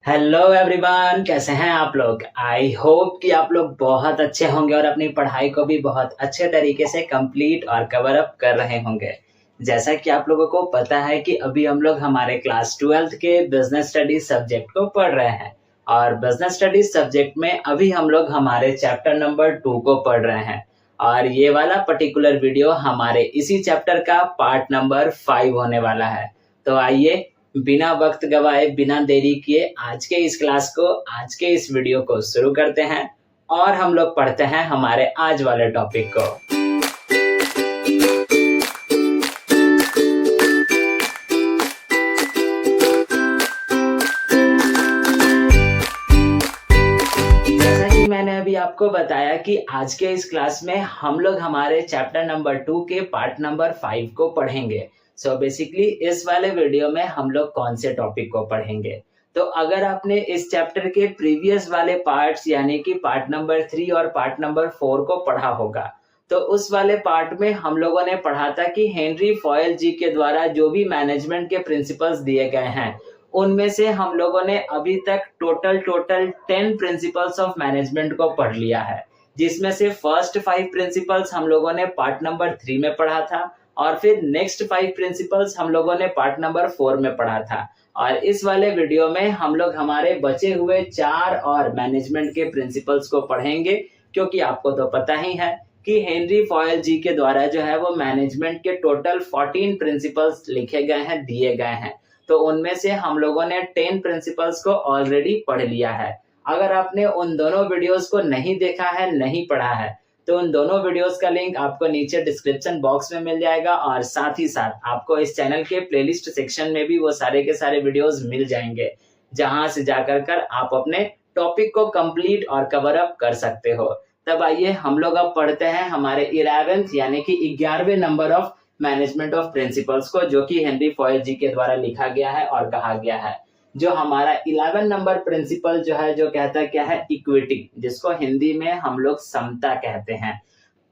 Hello everyone, कैसे हैं आप लोग। आई होप कि आप लोग बहुत अच्छे होंगे और अपनी पढ़ाई को भी बहुत अच्छे तरीके से कंप्लीट और कवर अप कर रहे होंगे। जैसा कि आप लोगों को पता है कि अभी हम लोग हमारे क्लास 12th के बिजनेस स्टडीज सब्जेक्ट को पढ़ रहे हैं और बिजनेस स्टडीज सब्जेक्ट में अभी हम लोग हमारे चैप्टर नंबर 2 को पढ़ रहे हैं और ये वाला पर्टिकुलर वीडियो हमारे इसी चैप्टर का पार्ट नंबर 5 होने वाला है। तो आइए बिना वक्त गवाए, बिना देरी किए आज के इस वीडियो को शुरू करते हैं और हम लोग पढ़ते हैं हमारे आज वाले टॉपिक को। जैसा कि मैंने अभी आपको बताया कि आज के इस क्लास में हम लोग हमारे चैप्टर नंबर 2 के पार्ट नंबर 5 को पढ़ेंगे। सो बेसिकली इस वाले वीडियो में हम लोग कौन से टॉपिक को पढ़ेंगे। तो अगर आपने इस चैप्टर के प्रीवियस वाले पार्ट्स यानी कि पार्ट नंबर 3 और पार्ट नंबर 4 को पढ़ा होगा तो उस वाले पार्ट में हम लोगों ने पढ़ा था कि हेनरी फॉयल जी के द्वारा जो भी मैनेजमेंट के प्रिंसिपल्स दिए गए हैं उनमें से हम लोगों ने अभी तक टोटल 10 प्रिंसिपल्स ऑफ मैनेजमेंट को पढ़ लिया है, जिसमें से फर्स्ट 5 प्रिंसिपल्स हम लोगों ने पार्ट नंबर 3 में पढ़ा था और फिर नेक्स्ट 5 प्रिंसिपल्स हम लोगों ने पार्ट नंबर 4 में पढ़ा था। और इस वाले वीडियो में हम लोग हमारे बचे हुए 4 और मैनेजमेंट के प्रिंसिपल्स को पढ़ेंगे, क्योंकि आपको तो पता ही है कि हेनरी फॉयल जी के द्वारा जो है वो मैनेजमेंट के टोटल 14 प्रिंसिपल्स लिखे गए हैं, दिए गए हैं। तो उनमें से हम लोगों ने 10 प्रिंसिपल्स को ऑलरेडी पढ़ लिया है। अगर आपने उन दोनों वीडियोस को नहीं देखा है, नहीं पढ़ा है, तो उन दोनों वीडियोस का लिंक आपको नीचे डिस्क्रिप्शन बॉक्स में मिल जाएगा और साथ ही साथ आपको इस चैनल के प्लेलिस्ट सेक्शन में भी वो सारे के सारे वीडियोस मिल जाएंगे, जहां से जाकर आप अपने टॉपिक को कंप्लीट और कवर अप कर सकते हो। तब आइए हम लोग अब पढ़ते हैं हमारे 11th यानी कि 11वें number of management of principles को, जो कि हेनरी फॉयल जी के द्वारा लिखा गया है और कहा गया है। जो हमारा 11 नंबर प्रिंसिपल जो है, जो कहता क्या है, इक्विटी, जिसको हिंदी में हम लोग समता कहते हैं।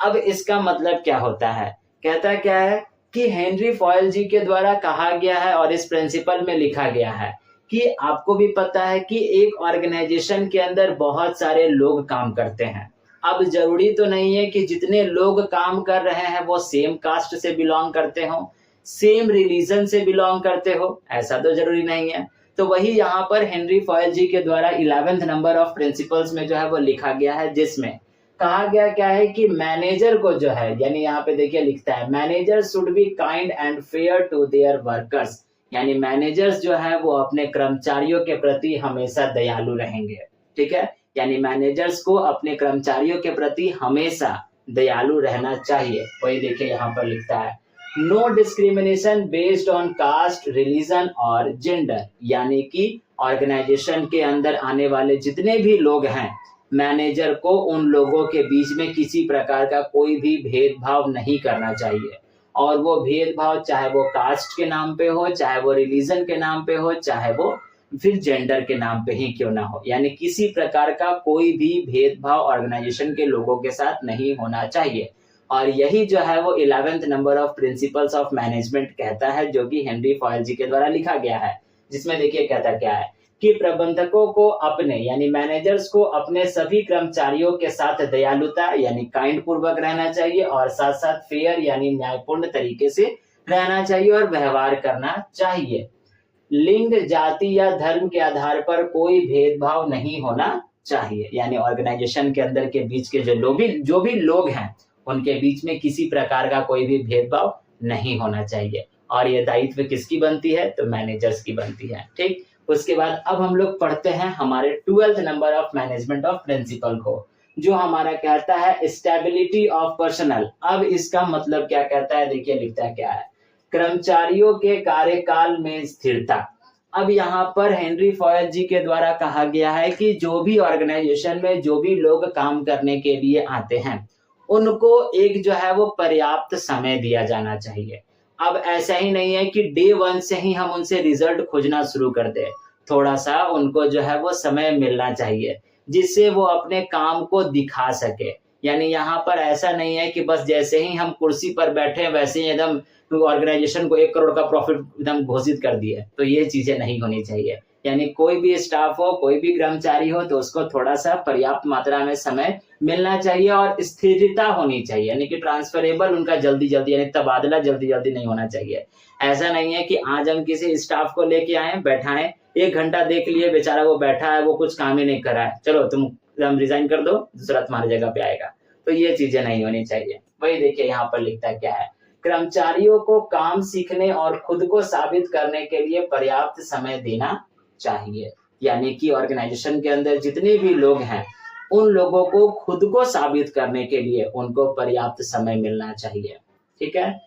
अब इसका मतलब क्या होता है, कहता क्या है कि हेनरी फॉयल जी के द्वारा कहा गया है और इस प्रिंसिपल में लिखा गया है कि आपको भी पता है कि एक ऑर्गेनाइजेशन के अंदर बहुत सारे लोग काम करते हैं। अब जरूरी तो नहीं है कि जितने लोग काम कर रहे हैं वो सेम कास्ट से बिलोंग करते हो, सेम रिलीजन से बिलोंग करते हो, ऐसा तो जरूरी नहीं है। तो वही यहाँ पर हेनरी फॉयल जी के द्वारा 11th नंबर ऑफ प्रिंसिपल्स में जो है वो लिखा गया है, जिसमें कहा गया क्या है कि मैनेजर को जो है, यानी यहाँ पे देखिए लिखता है, manager should be kind and fair to their workers, यानी मैनेजर्स जो है वो अपने कर्मचारियों के प्रति हमेशा दयालु रहेंगे। ठीक है, यानी मैनेजर्स को अपने कर्मचारियों के प्रति हमेशा दयालु रहना चाहिए। वही देखिए यहाँ पर लिखता है, no discrimination based on caste, religion और जेंडर, यानी कि ऑर्गेनाइजेशन के अंदर आने वाले जितने भी लोग हैं, मैनेजर को उन लोगों के बीच में किसी प्रकार का कोई भी भेदभाव नहीं करना चाहिए। और वो भेदभाव चाहे वो कास्ट के नाम पे हो, चाहे वो रिलीजन के नाम पे हो, चाहे वो फिर जेंडर के नाम पे ही क्यों ना हो, यानी किसी प्रकार का कोई भी भेदभाव ऑर्गेनाइजेशन के लोगों के साथ नहीं होना चाहिए। और यही जो है वो 11th number of principles of management कहता है, जो कि हेनरी फॉयल जी के द्वारा लिखा गया है, जिसमें देखिए कहता क्या है कि प्रबंधकों को अपने यानी मैनेजर्स को अपने सभी कर्मचारियों के साथ दयालुता यानी काइंड पूर्वक रहना चाहिए और साथ साथ फेयर यानी न्यायपूर्ण तरीके से रहना चाहिए और व्यवहार करना चाहिए। लिंग, जाति या धर्म के आधार पर कोई भेदभाव नहीं होना चाहिए, यानी ऑर्गेनाइजेशन के अंदर के बीच के जो भी लोग हैं उनके बीच में किसी प्रकार का कोई भी भेदभाव नहीं होना चाहिए। और ये दायित्व किसकी बनती है, तो मैनेजर्स की बनती है। ठीक, उसके बाद अब हम लोग पढ़ते हैं हमारे 12th number of management of principal को, जो हमारा कहता है स्टेबिलिटी ऑफ पर्सनल। अब इसका मतलब क्या कहता है, देखिए लिखता है क्या है, कर्मचारियों के कार्यकाल में स्थिरता। अब यहाँ पर हेनरी फॉयल जी के द्वारा कहा गया है कि जो भी ऑर्गेनाइजेशन में जो भी लोग काम करने के लिए आते हैं उनको एक जो है वो पर्याप्त समय दिया जाना चाहिए। अब ऐसा ही नहीं है कि डे 1 से ही हम उनसे रिजल्ट खोजना शुरू कर दे, थोड़ा सा उनको जो है वो समय मिलना चाहिए जिससे वो अपने काम को दिखा सके। यानी यहाँ पर ऐसा नहीं है कि बस जैसे ही हम कुर्सी पर बैठे वैसे ही एकदम ऑर्गेनाइजेशन को 1 करोड़ का प्रॉफिट एकदम घोषित कर दिए, तो ये चीजें नहीं होनी चाहिए। यानी कोई भी स्टाफ हो, कोई भी कर्मचारी हो, तो उसको थोड़ा सा पर्याप्त मात्रा में समय मिलना चाहिए और स्थिरता होनी चाहिए, यानी कि ट्रांसफरेबल उनका जल्दी जल्दी, यानी तबादला जल्दी जल्दी नहीं होना चाहिए। ऐसा नहीं है कि आज हम किसी स्टाफ को लेके आए, बैठाएं, 1 घंटा देख लिए, बेचारा वो बैठा है, वो कुछ काम ही नहीं कर रहा है, चलो तुम रिजाइन कर दो, दूसरा तुम्हारी जगह पे आएगा। तो ये चीजें नहीं होनी चाहिए। वही देखिए यहाँ पर लिखता क्या है, कर्मचारियों को काम सीखने और खुद को साबित करने के लिए पर्याप्त समय देना चाहिए। यानी कि ऑर्गेनाइजेशन के अंदर जितने भी लोग हैं, उन लोगों को खुद को साबित करने के लिए उनको पर्याप्त समय मिलना चाहिए। ठीक है,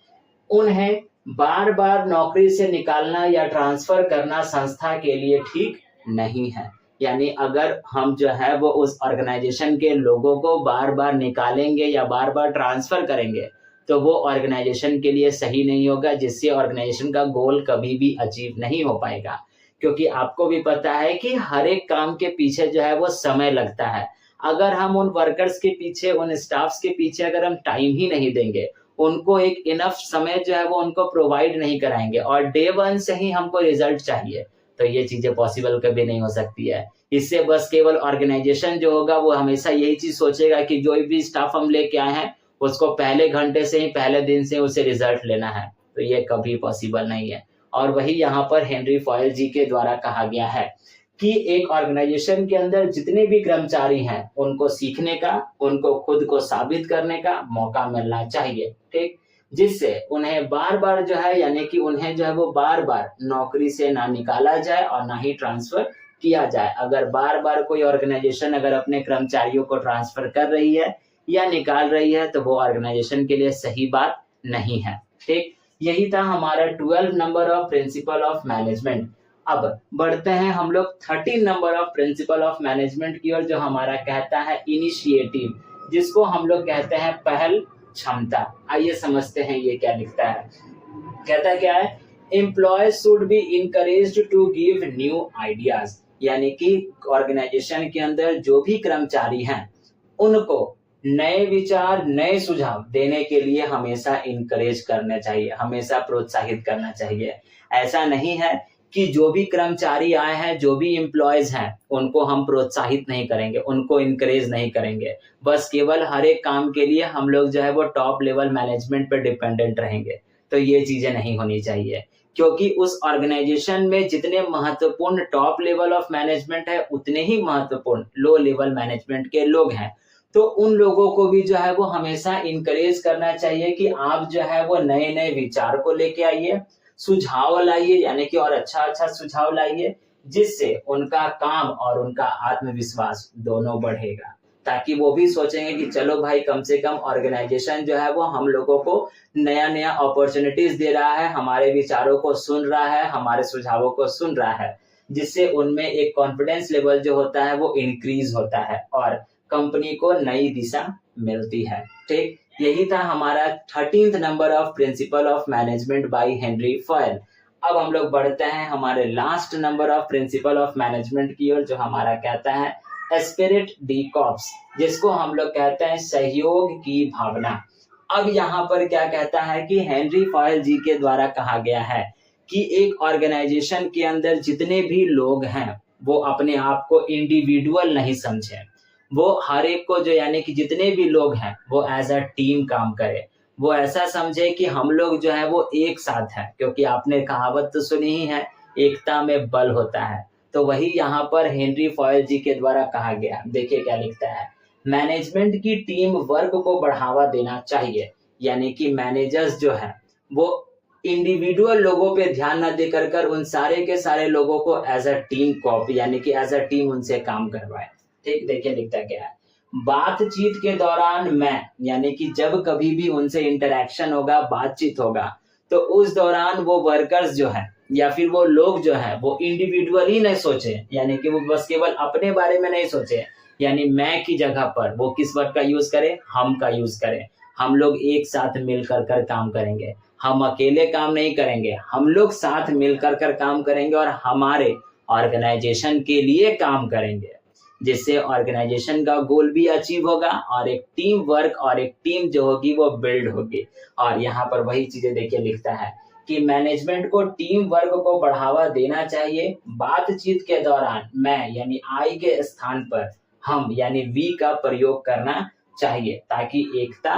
उन्हें बार बार नौकरी से निकालना या ट्रांसफर करना संस्था के लिए ठीक नहीं है। यानी अगर हम जो है वो उस ऑर्गेनाइजेशन के लोगों को बार बार निकालेंगे या बार बार ट्रांसफर करेंगे, तो वो ऑर्गेनाइजेशन के लिए सही नहीं होगा, जिससे ऑर्गेनाइजेशन का गोल कभी भी अचीव नहीं हो पाएगा। क्योंकि आपको भी पता है कि हर एक काम के पीछे जो है वो समय लगता है। अगर हम उन वर्कर्स के पीछे, उन स्टाफ्स के पीछे अगर हम टाइम ही नहीं देंगे, उनको एक इनफ समय जो है वो उनको प्रोवाइड नहीं कराएंगे और डे 1 से ही हमको रिजल्ट चाहिए, तो ये चीजें पॉसिबल कभी नहीं हो सकती है। इससे बस केवल ऑर्गेनाइजेशन जो होगा वो हमेशा यही चीज सोचेगा कि जो भी स्टाफ हम लेके आए हैं उसको पहले घंटे से ही, पहले दिन से उसे रिजल्ट लेना है, तो ये कभी पॉसिबल नहीं है। और वही यहाँ पर हेनरी फॉयल जी के द्वारा कहा गया है कि एक ऑर्गेनाइजेशन के अंदर जितने भी कर्मचारी हैं, उनको सीखने का, उनको खुद को साबित करने का मौका मिलना चाहिए। ठीक, जिससे उन्हें बार बार जो है, यानी कि उन्हें जो है वो बार बार नौकरी से ना निकाला जाए और ना ही ट्रांसफर किया जाए। अगर बार बार कोई ऑर्गेनाइजेशन अगर अपने कर्मचारियों को ट्रांसफर कर रही है या निकाल रही है, तो वो ऑर्गेनाइजेशन के लिए सही बात नहीं है। ठीक, यही था हमारा 12 number of principle of management. अब बढ़ते हैं हम लोग 13 number of principle of management की ओर, जो हमारा कहता है इनिशिएटिव, जिसको हम लोग कहते हैं पहल क्षमता। आइए समझते हैं ये क्या लिखता है। कहता क्या है, employees should be encouraged to give new ideas. यानी कि ऑर्गेनाइजेशन के अंदर जो भी कर्मचारी हैं, उनको नए विचार, नए सुझाव देने के लिए हमेशा इनकरेज करना चाहिए, हमेशा प्रोत्साहित करना चाहिए। ऐसा नहीं है कि जो भी कर्मचारी आए हैं, जो भी एम्प्लॉयज हैं, उनको हम प्रोत्साहित नहीं करेंगे, उनको इनकरेज नहीं करेंगे, बस केवल हर एक काम के लिए हम लोग जो है वो टॉप लेवल मैनेजमेंट पर डिपेंडेंट रहेंगे। तो ये चीजें नहीं होनी चाहिए, क्योंकि उस ऑर्गेनाइजेशन में जितने महत्वपूर्ण टॉप लेवल ऑफ मैनेजमेंट है, उतने ही महत्वपूर्ण लो लेवल मैनेजमेंट के लोग हैं। तो उन लोगों को भी जो है वो हमेशा इनकरेज करना चाहिए कि आप जो है वो नए नए विचार को लेके आइए, सुझाव लाइए, यानी कि और अच्छा सुझाव लाइए, जिससे उनका काम और उनका आत्मविश्वास दोनों बढ़ेगा, ताकि वो भी सोचेंगे कि चलो भाई, कम से कम ऑर्गेनाइजेशन जो है वो हम लोगों को नया नया अपॉर्चुनिटीज दे रहा है, हमारे विचारों को सुन रहा है, हमारे सुझावों को सुन रहा है, जिससे उनमें एक कॉन्फिडेंस लेवल जो होता है वो इंक्रीज होता है और कंपनी को नई दिशा मिलती है। ठीक, यही था हमारा 13th number of principle of management by Henry foil. अब हम लोग बढ़ते हैं हमारे last number of principle of management की ओर, जो हमारा कहता है स्पिरिट डी कॉर्प्स, जिसको हम लोग कहते हैं सहयोग की भावना। अब यहाँ पर क्या कहता है कि हेनरी फॉयल जी के द्वारा कहा गया है कि एक ऑर्गेनाइजेशन के अंदर जितने भी लोग हैं, वो अपने आप को इंडिविजुअल नहीं समझे, वो हर एक को जो, यानी कि जितने भी लोग हैं, वो एज अ टीम काम करे, वो ऐसा समझे कि हम लोग जो है वो एक साथ हैं, क्योंकि आपने कहावत तो सुनी ही है, एकता में बल होता है। तो वही यहाँ पर हेनरी फॉयल जी के द्वारा कहा गया। देखिए क्या लिखता है, मैनेजमेंट की टीम वर्क को बढ़ावा देना चाहिए। यानी कि मैनेजर्स जो है वो इंडिविजुअल लोगों पे ध्यान न दे कर उन सारे के सारे लोगों को एज अ टीम कॉप, यानी कि एज अ टीम उनसे काम करवाए। ठीक, देखिए लिखता क्या है, बातचीत के दौरान मैं, यानी कि जब कभी भी उनसे इंटरेक्शन होगा, बातचीत होगा, तो उस दौरान वो वर्कर्स जो है या फिर वो लोग जो है वो इंडिविजुअली नहीं सोचे, यानी कि वो बस केवल अपने बारे में नहीं सोचे, यानी मैं की जगह पर वो किस वर्ड का यूज करें, हम का यूज करें। हम लोग एक साथ मिलकर कर काम करेंगे, हम अकेले काम नहीं करेंगे, हम लोग साथ मिलकर कर काम करेंगे और हमारे ऑर्गेनाइजेशन के लिए काम करेंगे, जिससे ऑर्गेनाइजेशन का गोल भी अचीव होगा और एक टीम वर्क और एक टीम जो होगी वो बिल्ड होगी। और यहाँ पर वही चीजें देखिए लिखता है कि मैनेजमेंट को टीम वर्क को बढ़ावा देना चाहिए। बातचीत के दौरान मैं यानी आई के स्थान पर हम यानी वी का प्रयोग करना चाहिए ताकि एकता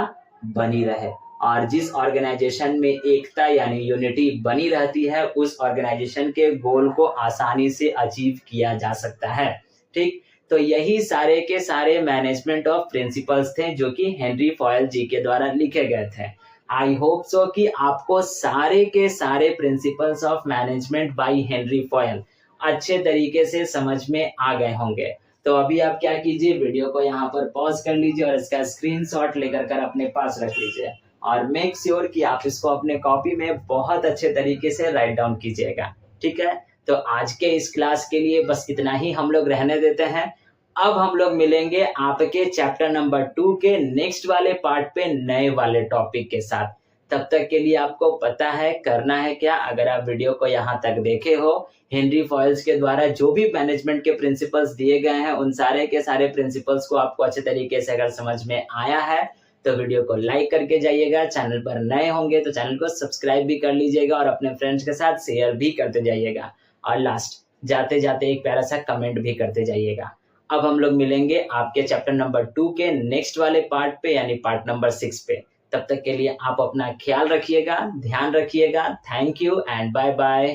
बनी रहे। और जिस ऑर्गेनाइजेशन में एकता यानी यूनिटी बनी रहती है उस ऑर्गेनाइजेशन के गोल को आसानी से अचीव किया जा सकता है। ठीक, तो यही सारे के सारे मैनेजमेंट ऑफ प्रिंसिपल्स थे जो कि हेनरी फॉयल जी के द्वारा लिखे गए थे। आई होप सो कि आपको सारे के सारे principles of management by Henry foil अच्छे तरीके से समझ में आ गए होंगे। तो अभी आप क्या कीजिए, वीडियो को यहाँ पर पॉज कर लीजिए और इसका स्क्रीनशॉट लेकर कर अपने पास रख लीजिए और मेक श्योर कि आप इसको अपने कॉपी में बहुत अच्छे तरीके से राइट डाउन कीजिएगा। ठीक है, तो आज के इस क्लास के लिए बस इतना ही हम लोग रहने देते हैं। अब हम लोग मिलेंगे आपके चैप्टर नंबर 2 के नेक्स्ट वाले पार्ट पे नए वाले टॉपिक के साथ। तब तक के लिए आपको पता है करना है क्या, अगर आप वीडियो को यहाँ तक देखे हो, हेनरी फॉयल्स के द्वारा जो भी मैनेजमेंट के प्रिंसिपल्स दिए गए हैं उन सारे के सारे प्रिंसिपल्स को आपको अच्छे तरीके से अगर समझ में आया है तो वीडियो को लाइक करके जाइएगा। चैनल पर नए होंगे तो चैनल को सब्सक्राइब भी कर लीजिएगा और अपने फ्रेंड्स के साथ शेयर भी करते जाइएगा और लास्ट जाते जाते एक प्यारा सा कमेंट भी करते जाइएगा। अब हम लोग मिलेंगे आपके चैप्टर नंबर 2 के नेक्स्ट वाले पार्ट पे यानी पार्ट नंबर 6 पे। तब तक के लिए आप अपना ख्याल रखिएगा, ध्यान रखिएगा। Thank you and bye bye.